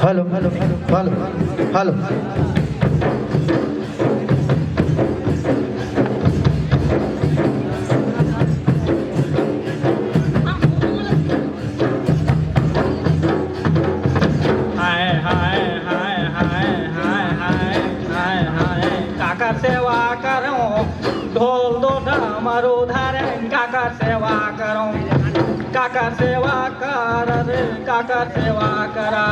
hello hello hello hello hi hi hi hi hi hi hi hi काका सेवा करो ढोल दो डमरू धरे काका सेवा करो काका सेवा कर रे काका सेवा करा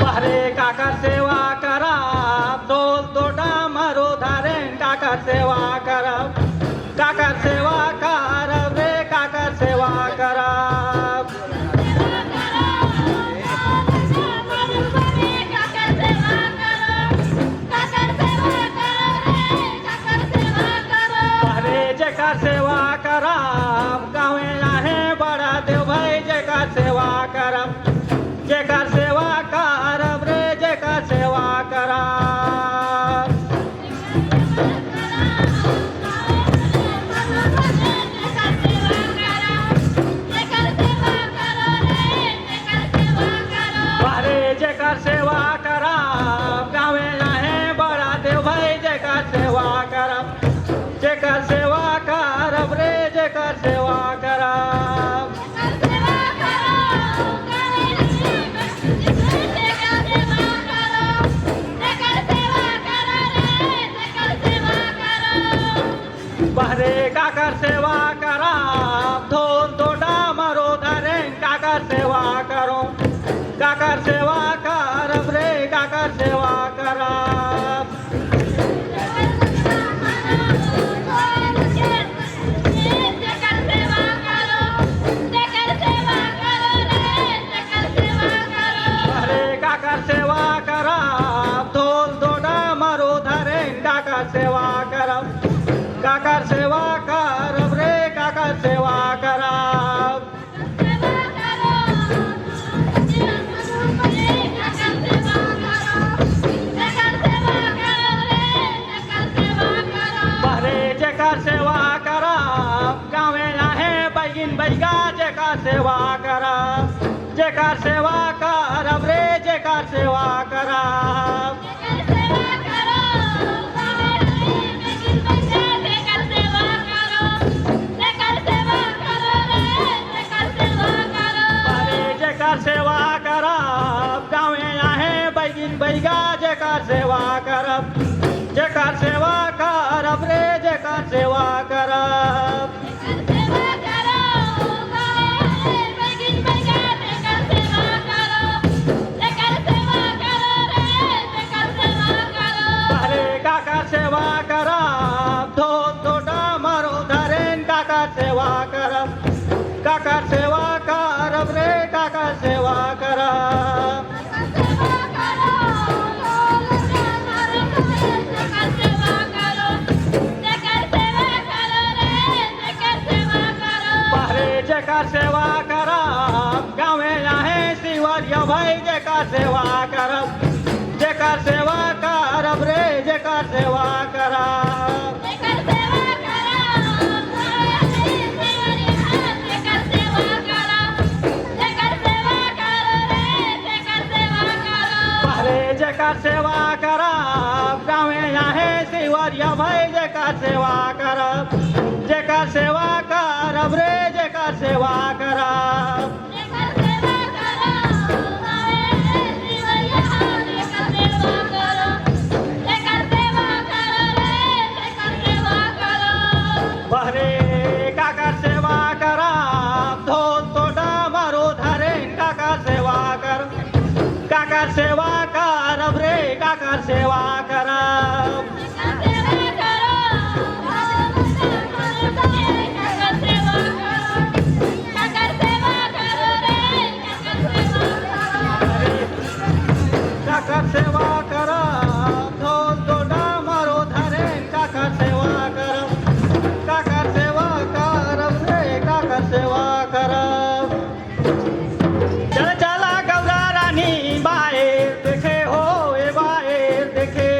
पहरे काका सेवा करा ढोल दो डमरू धरे काका सेवा करा काका सेवा कर रे काका सेवा करा पहरे जेका सेवा करा गावे आहे बड़ा देव भाई जेका सेवा करब जेका सेवा करब रे जेका सेवा करा पहरे जेका सेवा करा गावे आहे बड़ा देव भाई जेका सेवा करब जेका सेवा करब रे जेका सेवा करब पहरे काकर सेवा करा ढोल दो डमरू धरे काकर सेवा करो काकर सेवा करब रे काकर सेवा करब पहरे काकर सेवा करब ढोल दो डमरू धरे काकर सेवा करब काकर सेवा करब रे काकर सेवा करब पहरे जेकर सेवा करब गावे आहे बैगिन बैगा जेकर सेवा करब जेकर सेवा करब रे जेकर सेवा करब पहरे जेकर सेवा करब गावे आहे बैगिन बैगा जेकर सेवा करब जेकर सेवा करब रे जेकर सेवा करब पहरे काका सेवा करब ढोल दो डमरू धरे काका सेवा करब काका सेवा करब रे काका सेवा करब पहरे जेकर सेवा करब गावे आहे शिवरिया भाई जेकर सेवा करब जेकर सेवा करब रे जेकर सेवा करब पहरे जेकर सेवा करब गावे आहे शिवरिया भाई जेकर सेवा करब जेकर सेवा करब रे जेकर सेवा करब पहरे काकर सेवा करब ढोल दो डमरू धरे काकर सेवा करब काकर सेवा करब रे काकर सेवा करब काकर सेवा करब ढोल दो डमरू धरे काकर सेवा करब काकर सेवा करब रे काकर सेवा करब चल चला गौरा रानी बाहेर देखे हो ए बाहेर देखे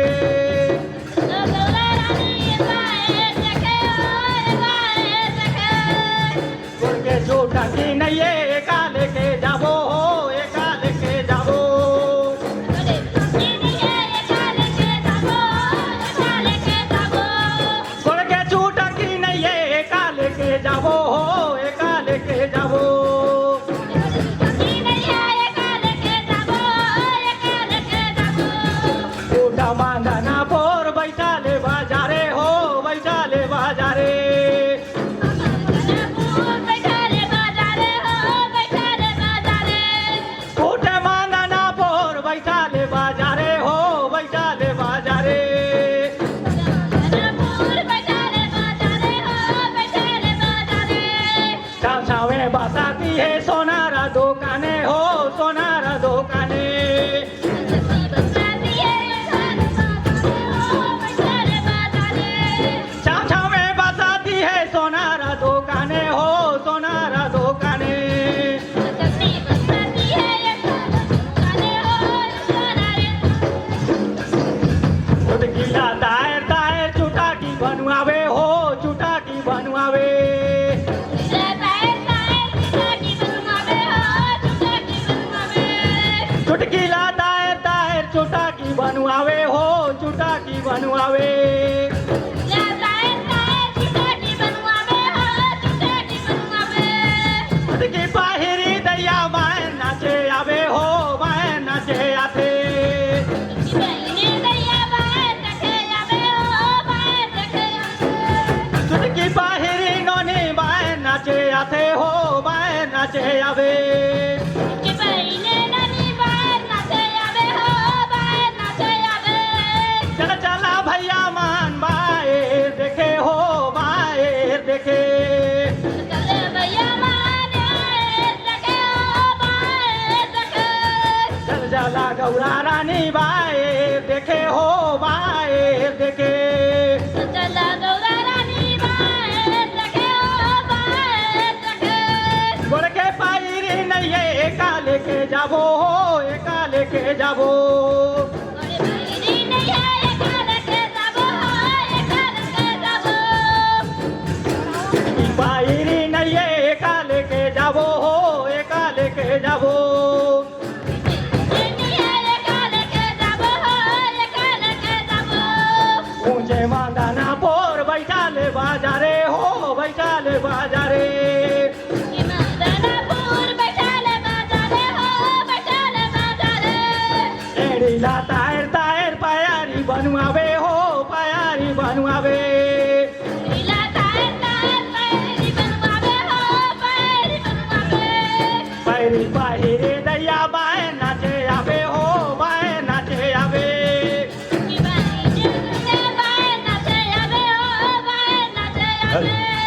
ચુટાકી બનવાવે હો ચુટાકી બનવાવે કે બાહેરી દયા બાય નાચે આવે હો બાય નાચે આથે ચુટકી બાહેરી નોની બાય નાચે આથે હો બાય નાચે આવે चल चला भैया मान बाए देखे हो बाए देखे चल चला गौरा रानी बाए देखे हो बाए देखे गोड़ के पायरी नहीं है एका लेके जाबो हो एका लेके जाबो पायरी नहीं है एका लेके जाबो हो एका लेके जाबो ऊंचे मांदाना पोर बैठा ले बाजारे हो बैठा ले बाजारे एडीला तायर तायर पायारी बनवावे हो पायारी बनवावे पायरी पायरी दया बाय नाचे आवे हो बाय नाचे आवे हॅलो